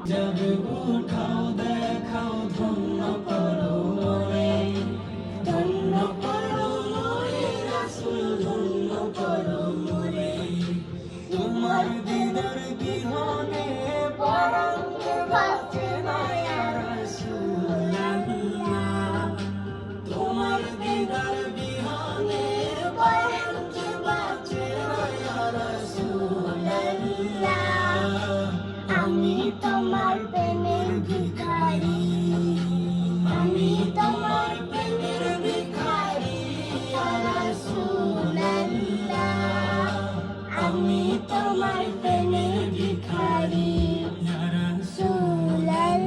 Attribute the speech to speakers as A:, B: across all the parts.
A: যাবে উঠাও দেখাও ধন্য করো মোরে, ধন্য করো মোরে রাসূল, ধন্য করো মোরে। তোমার দিদার বিহনে পরাণ যে বাঁচে না ইয়া রাসূলাল্লাহ, তোমার দিদার বিহনে পরাণ যে বাঁচে না ইয়া রাসূলাল্লাহ। আমি তোমার প্রেমের ভিখারি, আমি তোমার প্রেমের ভিখারি ইয়া রাসূলাল্লাহ, আমি তোমার প্রেমের ভিখারি ইয়া রাসূলাল্লাহ,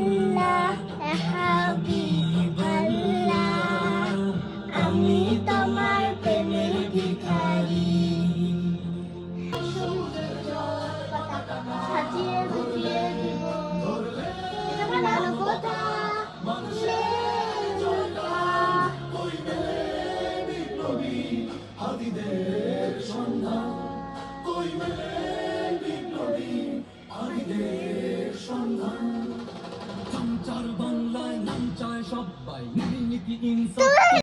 A: ইয়া হাবিবাল্লাহ, আমি তোমার প্রেমের ভিখারি। সাজিয়ে গুছিয়ে দিব এটা ভালো কথা, মানুষের কথা কইবে বিপ্লবী আদিদের সন্ধান, কইবে বিপ্লবী আদিদের সন্ধান। চামচার বাংলায় নাম চায় সবাই, নীতি ইনসাফ